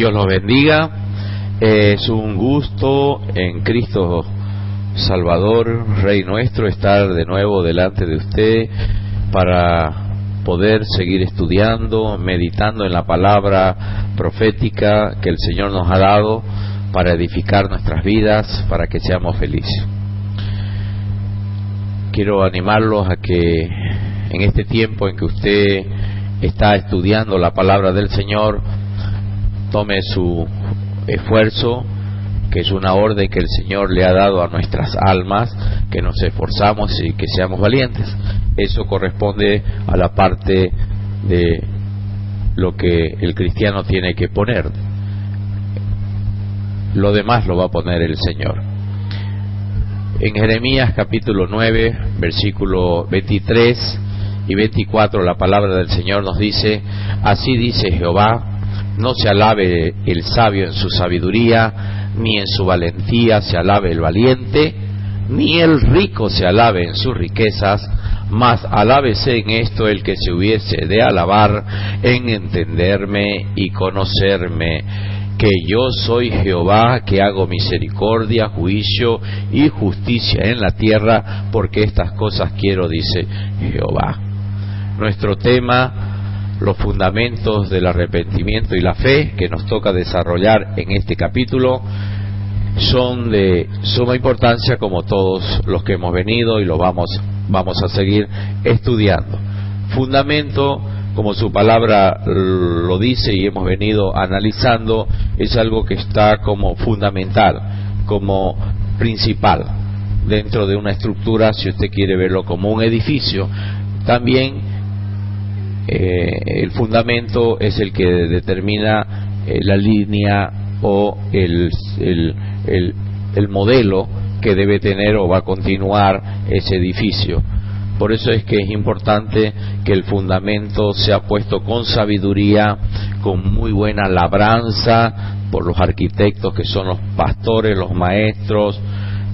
Dios los bendiga. Es un gusto en Cristo Salvador, Rey nuestro, estar de nuevo delante de usted para poder seguir estudiando, meditando en la palabra profética que el Señor nos ha dado para edificar nuestras vidas, para que seamos felices. Quiero animarlos a que en este tiempo en que usted está estudiando la palabra del Señor, tome su esfuerzo, que es una orden que el Señor le ha dado a nuestras almas, que nos esforzamos y que seamos valientes. Eso corresponde a la parte de lo que el cristiano tiene que poner. Lo demás lo va a poner el Señor. En Jeremías capítulo 9, versículo 23 y 24, la palabra del Señor nos dice: así dice Jehová, no se alabe el sabio en su sabiduría, ni en su valentía se alabe el valiente, ni el rico se alabe en sus riquezas, mas alábese en esto el que se hubiese de alabar, en entenderme y conocerme, que yo soy Jehová, que hago misericordia, juicio y justicia en la tierra, porque estas cosas quiero, dice Jehová. Nuestro tema, los fundamentos del arrepentimiento y la fe, que nos toca desarrollar en este capítulo, son de suma importancia, como todos los que hemos venido y lo vamos a seguir estudiando. Fundamento, como su palabra lo dice y hemos venido analizando, es algo que está como fundamental, como principal dentro de una estructura, si usted quiere verlo como un edificio. También el fundamento es el que determina la línea o el modelo que debe tener o va a continuar ese edificio. Por eso es que es importante que el fundamento sea puesto con sabiduría, con muy buena labranza por los arquitectos, que son los pastores, los maestros,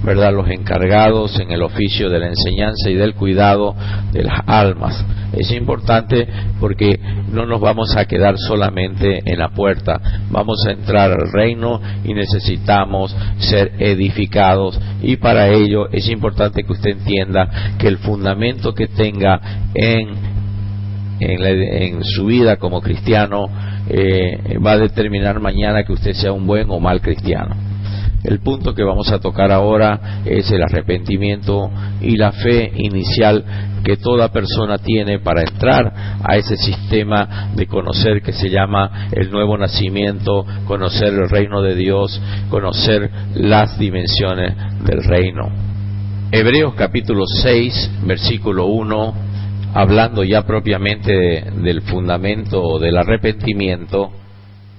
¿verdad?, los encargados en el oficio de la enseñanza y del cuidado de las almas. Es importante porque no nos vamos a quedar solamente en la puerta, vamos a entrar al reino y necesitamos ser edificados, y para ello es importante que usted entienda que el fundamento que tenga en su vida como cristiano va a determinar mañana que usted sea un buen o mal cristiano. El punto que vamos a tocar ahora es el arrepentimiento y la fe inicial que toda persona tiene para entrar a ese sistema de conocer, que se llama el nuevo nacimiento, conocer el reino de Dios, conocer las dimensiones del reino. Hebreos capítulo 6, versículo 1, hablando ya propiamente del fundamento del arrepentimiento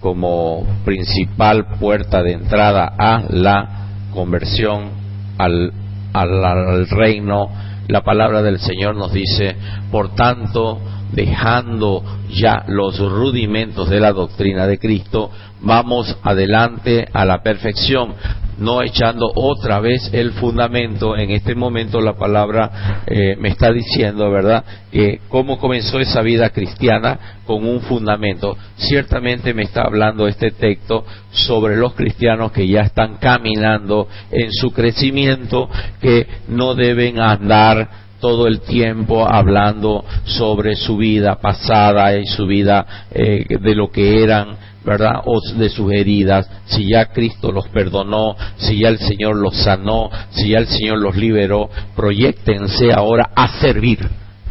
como principal puerta de entrada a la conversión al reino, la palabra del Señor nos dice: por tanto, dejando ya los rudimentos de la doctrina de Cristo, vamos adelante a la perfección, no echando otra vez el fundamento. En este momento la palabra me está diciendo, ¿verdad?, que cómo comenzó esa vida cristiana con un fundamento. Ciertamente me está hablando este texto sobre los cristianos que ya están caminando en su crecimiento, que no deben andar todo el tiempo hablando sobre su vida pasada y su vida de lo que eran, ¿verdad?, o de sus heridas. Si ya Cristo los perdonó, si ya el Señor los sanó, si ya el Señor los liberó, proyéctense ahora a servir,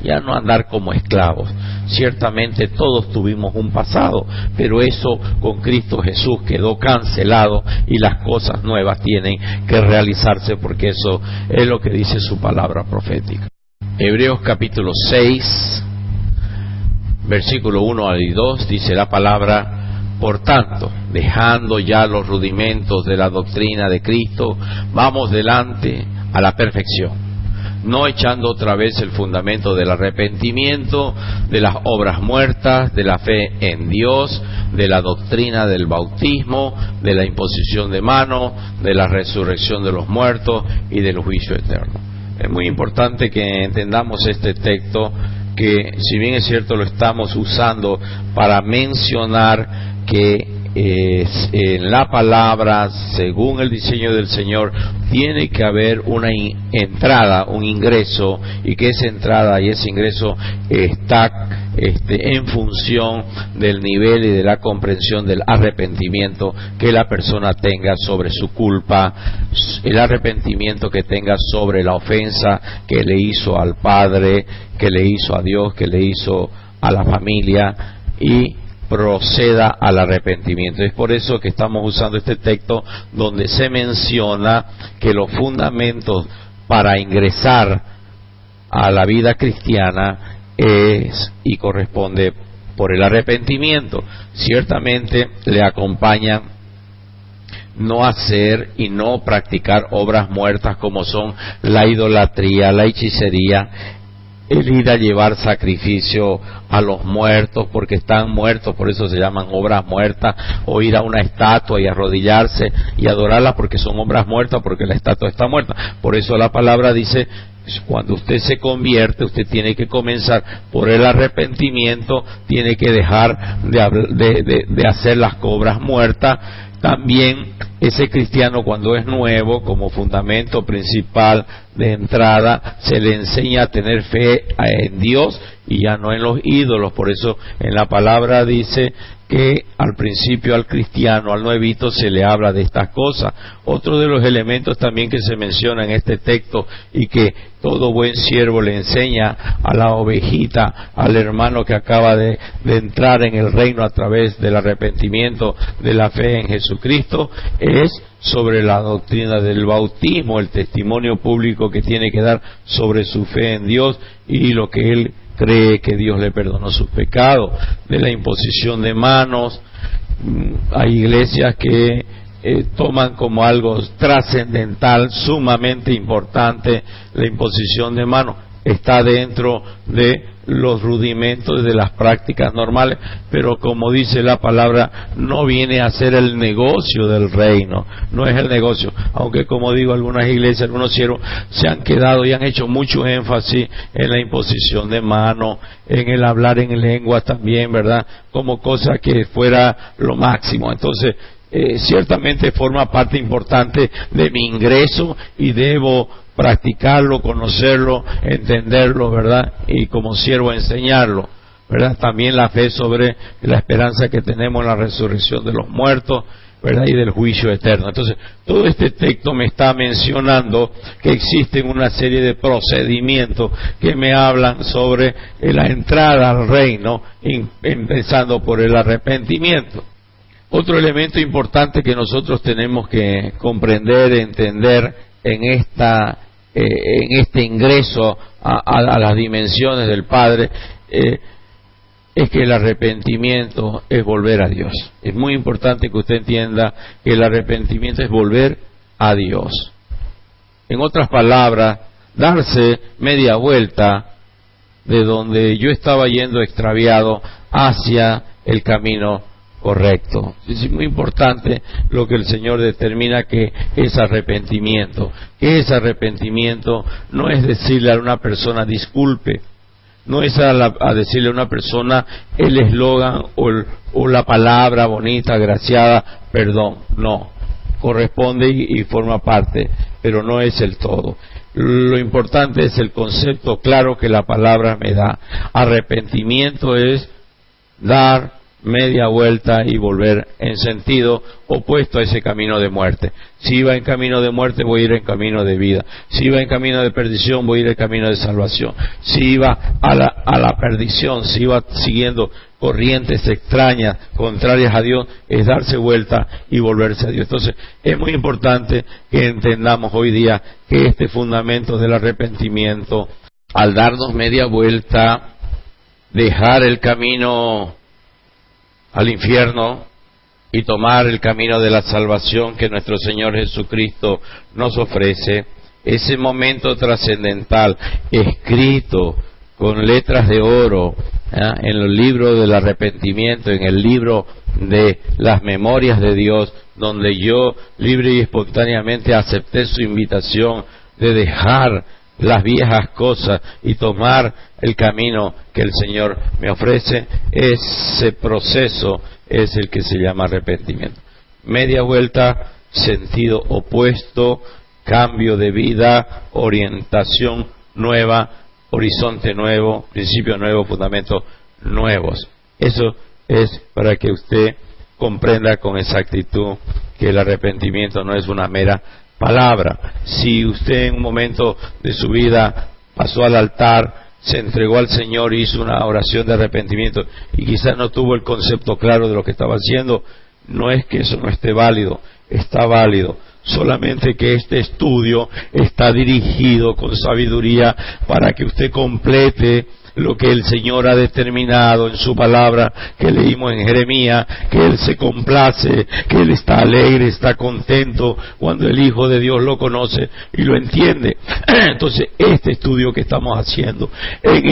ya no andar como esclavos. Ciertamente todos tuvimos un pasado, pero eso con Cristo Jesús quedó cancelado y las cosas nuevas tienen que realizarse, porque eso es lo que dice su palabra profética. Hebreos capítulo 6, versículo 1 al 2, dice la palabra: por tanto, dejando ya los rudimentos de la doctrina de Cristo, vamos delante a la perfección, no echando otra vez el fundamento del arrepentimiento, de las obras muertas, de la fe en Dios, de la doctrina del bautismo, de la imposición de manos, de la resurrección de los muertos y del juicio eterno. Es muy importante que entendamos este texto, que si bien es cierto lo estamos usando para mencionar que en la palabra, según el diseño del Señor, tiene que haber una entrada, un ingreso, y que esa entrada y ese ingreso está en función del nivel y de la comprensión del arrepentimiento que la persona tenga sobre su culpa, el arrepentimiento que tenga sobre la ofensa que le hizo al Padre, que le hizo a Dios, que le hizo a la familia, y proceda al arrepentimiento. Es por eso que estamos usando este texto donde se menciona que los fundamentos para ingresar a la vida cristiana es y corresponde por el arrepentimiento. Ciertamente le acompañan no hacer y no practicar obras muertas como son la idolatría, la hechicería, el ir a llevar sacrificio a los muertos porque están muertos, por eso se llaman obras muertas, o ir a una estatua y arrodillarse y adorarla porque son obras muertas, porque la estatua está muerta. Por eso la palabra dice, cuando usted se convierte, usted tiene que comenzar por el arrepentimiento, tiene que dejar de hacer las obras muertas. También ese cristiano, cuando es nuevo, como fundamento principal de entrada, se le enseña a tener fe en Dios y ya no en los ídolos. Por eso en la palabra dice que al principio al cristiano, al nuevito, se le habla de estas cosas. Otro de los elementos también que se menciona en este texto y que todo buen siervo le enseña a la ovejita, al hermano que acaba de entrar en el reino a través del arrepentimiento, de la fe en Jesucristo, es sobre la doctrina del bautismo, el testimonio público que tiene que dar sobre su fe en Dios y lo que él cree que Dios le perdonó sus pecados, de la imposición de manos. Hay iglesias que toman como algo trascendental, sumamente importante, la imposición de manos. Está dentro de los rudimentos de las prácticas normales, pero como dice la palabra, no viene a ser el negocio del reino, no es el negocio, aunque como digo, algunas iglesias, algunos siervos se han quedado y han hecho mucho énfasis en la imposición de mano, en el hablar en lengua también, ¿verdad? Como cosa que fuera lo máximo. Entonces, ciertamente forma parte importante de mi ingreso y debo practicarlo, conocerlo, entenderlo, ¿verdad? Y como siervo enseñarlo, ¿verdad? También la fe sobre la esperanza que tenemos en la resurrección de los muertos, ¿verdad? Y del juicio eterno. Entonces, todo este texto me está mencionando que existen una serie de procedimientos que me hablan sobre la entrada al reino, empezando por el arrepentimiento. Otro elemento importante que nosotros tenemos que comprender, entender en este ingreso a las dimensiones del Padre, es que el arrepentimiento es volver a Dios. Es muy importante que usted entienda que el arrepentimiento es volver a Dios. En otras palabras, darse media vuelta de donde yo estaba yendo extraviado hacia el camino correcto. Es muy importante lo que el Señor determina que es arrepentimiento. Que es arrepentimiento no es decirle a una persona disculpe, no es a decirle a una persona el eslogan o la palabra bonita, agraciada, perdón. No, corresponde y forma parte, pero no es el todo. Lo importante es el concepto claro que la palabra me da. Arrepentimiento es dar media vuelta y volver en sentido opuesto a ese camino de muerte. Si iba en camino de muerte, voy a ir en camino de vida. Si iba en camino de perdición, voy a ir en camino de salvación. Si iba a la perdición, si iba siguiendo corrientes extrañas, contrarias a Dios, es darse vuelta y volverse a Dios. Entonces, es muy importante que entendamos hoy día que este fundamento del arrepentimiento, al darnos media vuelta, dejar el camino al infierno y tomar el camino de la salvación que nuestro Señor Jesucristo nos ofrece, ese momento trascendental escrito con letras de oro en el libro del arrepentimiento, en el libro de las memorias de Dios, donde yo libre y espontáneamente acepté su invitación de dejar las viejas cosas y tomar el camino que el Señor me ofrece. Ese proceso es el que se llama arrepentimiento. Media vuelta, sentido opuesto, cambio de vida, orientación nueva, horizonte nuevo, principio nuevo, fundamentos nuevos. Eso es para que usted comprenda con exactitud que el arrepentimiento no es una mera palabra. Si usted en un momento de su vida pasó al altar, se entregó al Señor, hizo una oración de arrepentimiento y quizás no tuvo el concepto claro de lo que estaba haciendo, no es que eso no esté válido, está válido. Solamente que este estudio está dirigido con sabiduría para que usted complete lo que el Señor ha determinado en su palabra que leímos en Jeremías, que Él se complace, que Él está alegre, está contento cuando el Hijo de Dios lo conoce y lo entiende. Entonces, este estudio que estamos haciendo en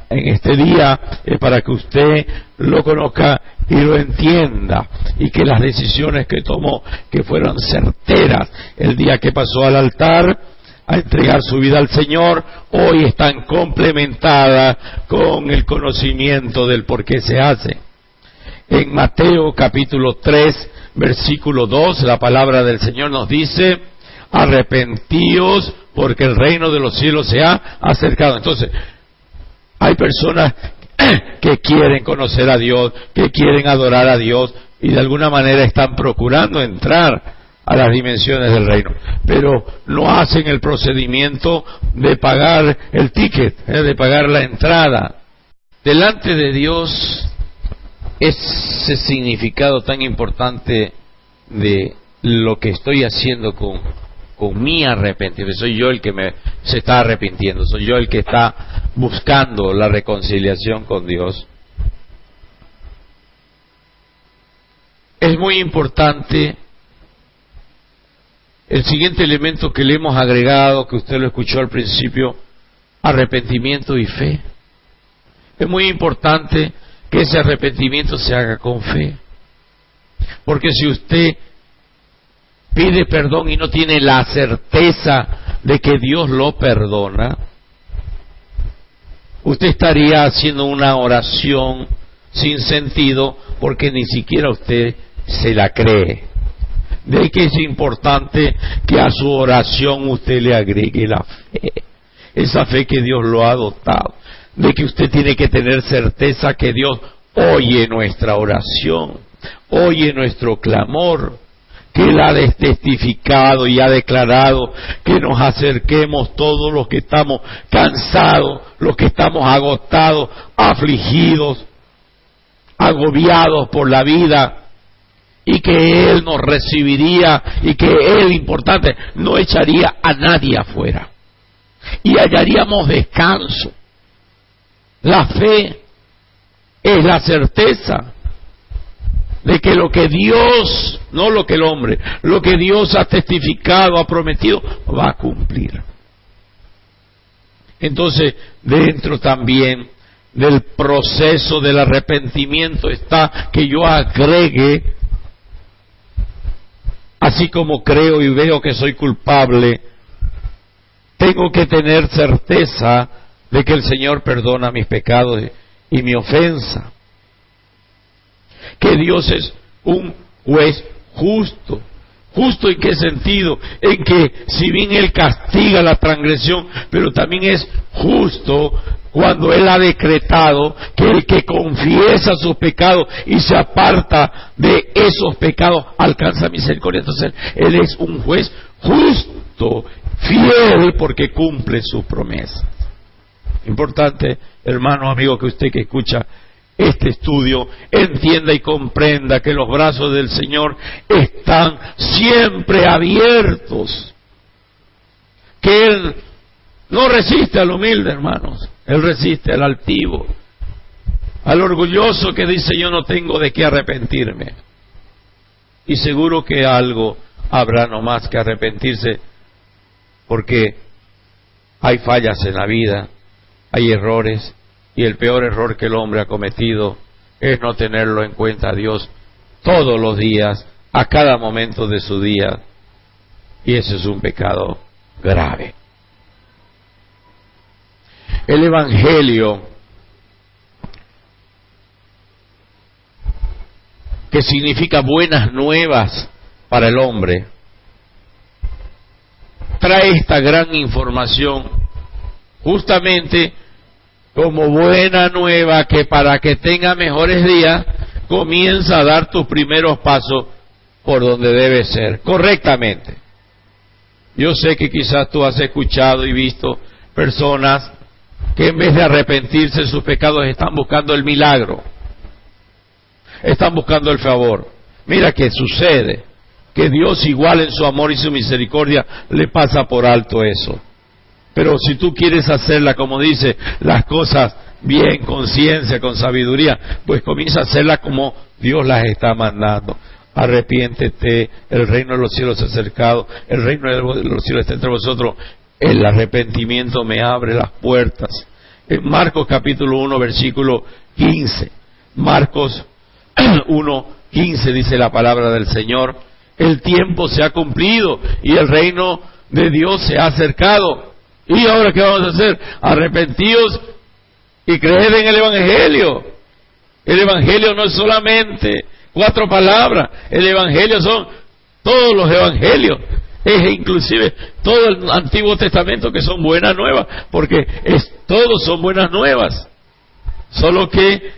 este día es para que usted lo conozca y lo entienda, y que las decisiones que tomó, que fueron certeras el día que pasó al altar a entregar su vida al Señor, hoy están complementadas con el conocimiento del por qué se hace. En Mateo capítulo 3, versículo 2, la palabra del Señor nos dice: arrepentíos porque el reino de los cielos se ha acercado. Entonces, hay personas que quieren conocer a Dios, que quieren adorar a Dios y de alguna manera están procurando entrar a las dimensiones del reino, pero no hacen el procedimiento de pagar el ticket, de pagar la entrada. Delante de Dios, ese significado tan importante de lo que estoy haciendo con mi arrepentimiento, soy yo el que se está arrepintiendo, soy yo el que está buscando la reconciliación con Dios. Es muy importante el siguiente elemento que le hemos agregado, que usted lo escuchó al principio: arrepentimiento y fe. Es muy importante que ese arrepentimiento se haga con fe, porque si usted pide perdón y no tiene la certeza de que Dios lo perdona, usted estaría haciendo una oración sin sentido, porque ni siquiera usted se la cree. De ahí que es importante que a su oración usted le agregue la fe, esa fe que Dios lo ha dotado, de que usted tiene que tener certeza que Dios oye nuestra oración, oye nuestro clamor, que Él ha testificado y ha declarado que nos acerquemos todos los que estamos cansados, los que estamos agotados, afligidos, agobiados por la vida, y que Él nos recibiría y que Él, importante, no echaría a nadie afuera y hallaríamos descanso. La fe es la certeza de que lo que Dios, no lo que el hombre, lo que Dios ha testificado, ha prometido, va a cumplir. Entonces, dentro también del proceso del arrepentimiento está que yo agregue, así como creo y veo que soy culpable, tengo que tener certeza de que el Señor perdona mis pecados y mi ofensa. Que Dios es un juez justo. ¿Justo en qué sentido? En que si bien Él castiga la transgresión, pero también es justo cuando Él ha decretado que el que confiesa sus pecados y se aparta de esos pecados alcanza misericordia. Entonces Él es un juez justo, fiel, porque cumple sus promesas. Importante, hermano, amigo, que usted que escucha este estudio entienda y comprenda que los brazos del Señor están siempre abiertos, que Él no resiste al humilde, hermanos, Él resiste al altivo, al orgulloso que dice: yo no tengo de qué arrepentirme. Y seguro que algo habrá nomás que arrepentirse, porque hay fallas en la vida, hay errores, y el peor error que el hombre ha cometido es no tenerlo en cuenta a Dios todos los días, a cada momento de su día, y ese es un pecado grave. El Evangelio que significa buenas nuevas para el hombre, trae esta gran información justamente como buena nueva, que para que tenga mejores días comienza a dar tus primeros pasos por donde debe ser, correctamente. Yo sé que quizás tú has escuchado y visto personas que en vez de arrepentirse de sus pecados están buscando el milagro, están buscando el favor. Mira que sucede, que Dios igual en su amor y su misericordia le pasa por alto eso. Pero si tú quieres hacerla, como dice, las cosas bien, con ciencia, con sabiduría, pues comienza a hacerlas como Dios las está mandando. Arrepiéntete, el reino de los cielos se ha acercado, el reino de los cielos está entre vosotros, el arrepentimiento me abre las puertas. En Marcos capítulo 1, versículo 15, Marcos 1, 15 dice la palabra del Señor: el tiempo se ha cumplido y el reino de Dios se ha acercado. ¿Y ahora qué vamos a hacer? Arrepentíos y creed en el Evangelio. El Evangelio no es solamente 4 palabras, el Evangelio son todos los Evangelios, es inclusive todo el Antiguo Testamento, que son buenas nuevas, porque todos son buenas nuevas. Solo que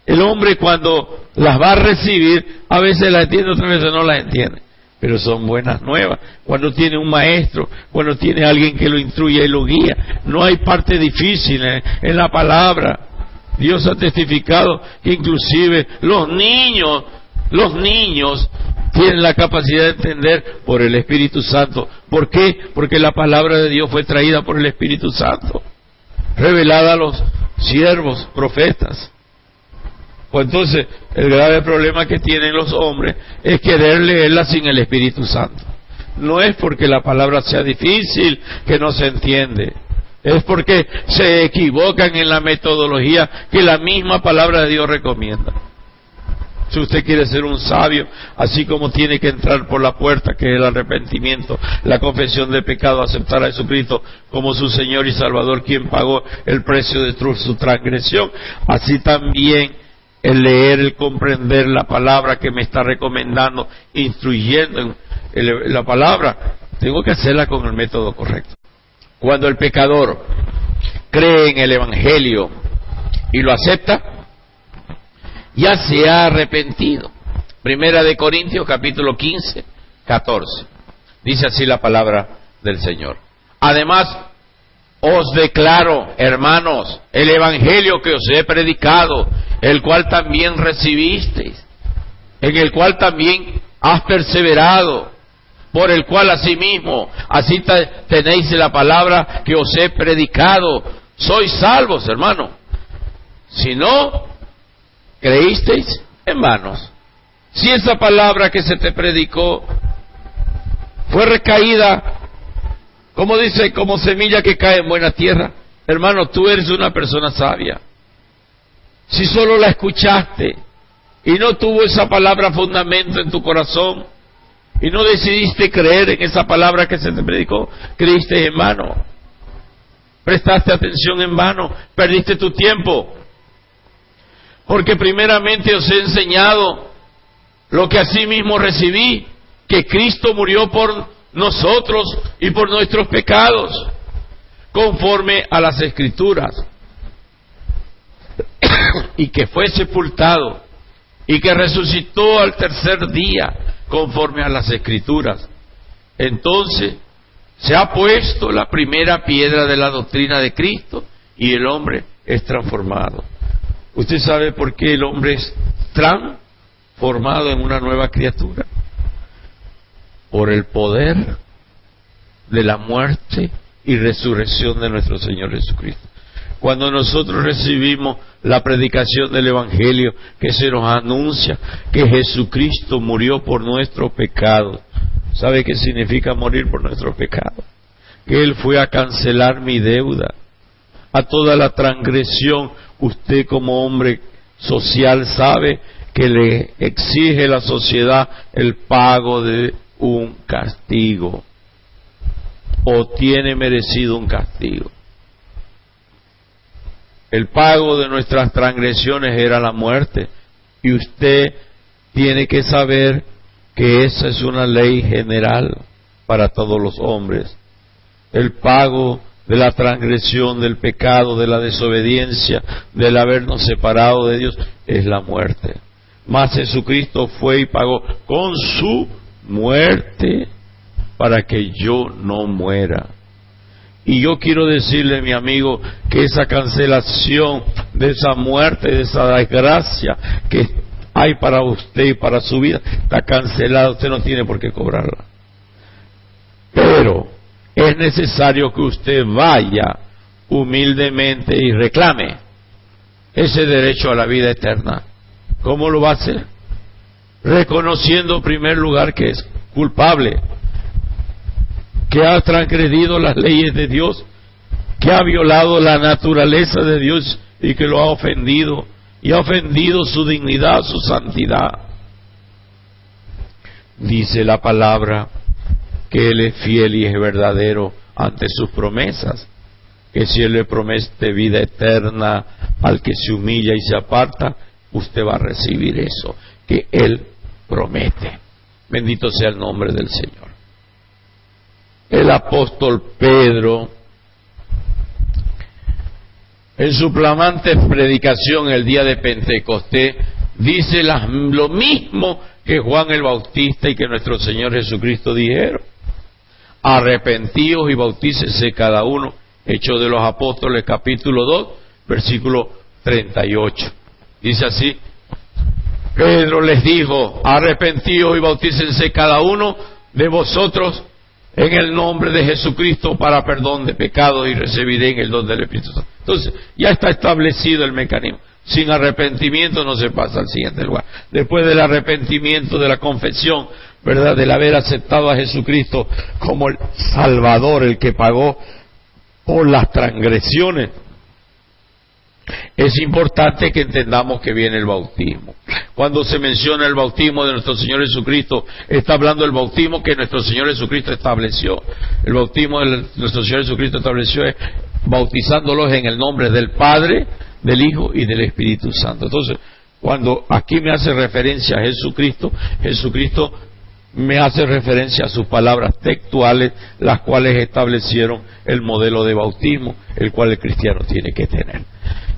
el hombre, cuando las va a recibir, a veces las entiende, otras veces no las entiende, pero son buenas nuevas. Cuando tiene un maestro, cuando tiene alguien que lo instruye y lo guía, no hay parte difícil en la palabra. Dios ha testificado que inclusive los niños tienen la capacidad de entender por el Espíritu Santo. ¿Por qué? Porque la palabra de Dios fue traída por el Espíritu Santo, revelada a los siervos, profetas. Pues entonces, el grave problema que tienen los hombres es querer leerla sin el Espíritu Santo. No es porque la palabra sea difícil que no se entiende, es porque se equivocan en la metodología que la misma palabra de Dios recomienda. Si usted quiere ser un sabio, así como tiene que entrar por la puerta, que es el arrepentimiento, la confesión de pecado, aceptar a Jesucristo como su Señor y Salvador, quien pagó el precio de su transgresión, así también el leer, el comprender la palabra que me está recomendando, instruyendo en la palabra, tengo que hacerla con el método correcto. Cuando el pecador cree en el Evangelio y lo acepta, ya se ha arrepentido. Primera de Corintios capítulo 15, 14. Dice así la palabra del Señor: además, os declaro, hermanos, el Evangelio que os he predicado, el cual también recibisteis, en el cual también has perseverado, por el cual asimismo, así tenéis la palabra que os he predicado, sois salvos, hermano. Si no creísteis, en vanos. Si esa palabra que se te predicó fue recaída, como dice, como semilla que cae en buena tierra, hermano, tú eres una persona sabia. Si solo la escuchaste y no tuvo esa palabra fundamento en tu corazón, y no decidiste creer en esa palabra que se te predicó, creíste en vano, prestaste atención en vano, perdiste tu tiempo. Porque primeramente os he enseñado lo que asimismo recibí, que Cristo murió por nosotros y por nuestros pecados, conforme a las Escrituras, y que fue sepultado, y que resucitó al tercer día, conforme a las Escrituras. Entonces se ha puesto la primera piedra de la doctrina de Cristo, y el hombre es transformado. ¿Usted sabe por qué el hombre es transformado en una nueva criatura? Por el poder de la muerte y resurrección de nuestro Señor Jesucristo. Cuando nosotros recibimos la predicación del Evangelio, que se nos anuncia que Jesucristo murió por nuestros pecados, ¿sabe qué significa morir por nuestros pecados? Que Él fue a cancelar mi deuda, a toda la transgresión. Usted como hombre social sabe que le exige la sociedad el pago de un castigo, o tiene merecido un castigo. El pago de nuestras transgresiones era la muerte, y usted tiene que saber que esa es una ley general para todos los hombres. El pago de la transgresión, del pecado, de la desobediencia, del habernos separado de Dios, es la muerte. Mas Jesucristo fue y pagó con su muerte para que yo no muera. Y yo quiero decirle, mi amigo, que esa cancelación de esa muerte, de esa desgracia que hay para usted y para su vida, está cancelada, usted no tiene por qué cobrarla. Pero es necesario que usted vaya humildemente y reclame ese derecho a la vida eterna. ¿Cómo lo va a hacer? Reconociendo en primer lugar que es culpable, que ha transgredido las leyes de Dios, que ha violado la naturaleza de Dios y que lo ha ofendido, y ha ofendido su dignidad, su santidad. Dice la palabra que Él es fiel y es verdadero ante sus promesas, que si Él le promete vida eterna al que se humilla y se aparta, usted va a recibir eso que Él promete. Bendito sea el nombre del Señor. El apóstol Pedro, en su flamante predicación el día de Pentecostés, dice lo mismo que Juan el Bautista y que nuestro Señor Jesucristo dijeron: arrepentíos y bautícese cada uno. Hechos de los Apóstoles, capítulo 2, versículo 38. Dice así: Pedro les dijo: arrepentíos y bautícense cada uno de vosotros en el nombre de Jesucristo para perdón de pecados y recibiréis el don del Espíritu Santo. Entonces, ya está establecido el mecanismo. Sin arrepentimiento no se pasa al siguiente lugar. Después del arrepentimiento, de la confesión, ¿verdad?, del haber aceptado a Jesucristo como el Salvador, el que pagó por las transgresiones, es importante que entendamos que viene el bautismo. Cuando se menciona el bautismo de nuestro Señor Jesucristo, está hablando del bautismo que nuestro Señor Jesucristo estableció. El bautismo de nuestro Señor Jesucristo estableció es bautizándolos en el nombre del Padre, del Hijo y del Espíritu Santo. Entonces, cuando aquí me hace referencia a Jesucristo, Jesucristo me hace referencia a sus palabras textuales, las cuales establecieron el modelo de bautismo, el cual el cristiano tiene que tener.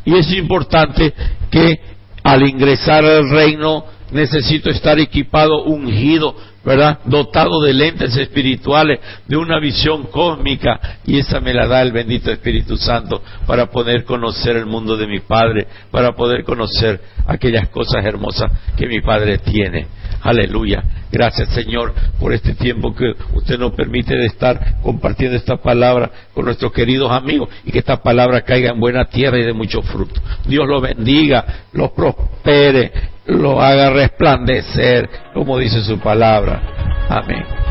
Y es importante que al ingresar al reino necesito estar equipado, ungido, ¿verdad?, dotado de lentes espirituales, de una visión cósmica, y esa me la da el bendito Espíritu Santo para poder conocer el mundo de mi Padre, para poder conocer aquellas cosas hermosas que mi Padre tiene. Aleluya. Gracias, Señor, por este tiempo que usted nos permite de estar compartiendo esta palabra con nuestros queridos amigos, y que esta palabra caiga en buena tierra y de mucho fruto. Dios lo bendiga, lo prospere, lo haga resplandecer, como dice su palabra. Amén.